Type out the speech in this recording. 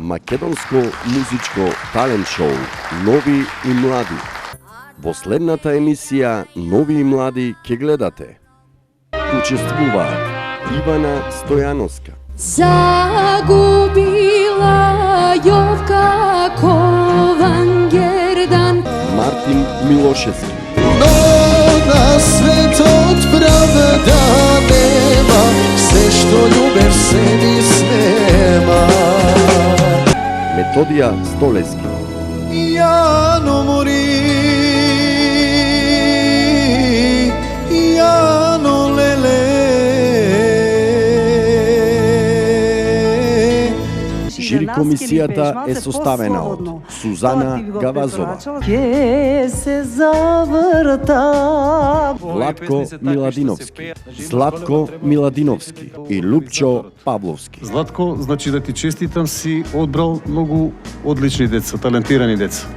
македонско музичко талент шоу Нови и млади. Во следната емисија Нови и млади ќе гледате. Учествуваат Ивана Стојановска, Загубила Јовка Ковангердан, Мартин Милошевски, Но на светот правда нема, се што љубев се ни снема. Методија Столески, Јано мори, Јано леле. жири комисијата е составена од Сузана Гавазова, Ке се заврта Владко Миладиновски, Златко Миладиновски и Лупчо Павловски. Златко, значи да ти честитам, си одбрал многу одлични деца, талентирани деца.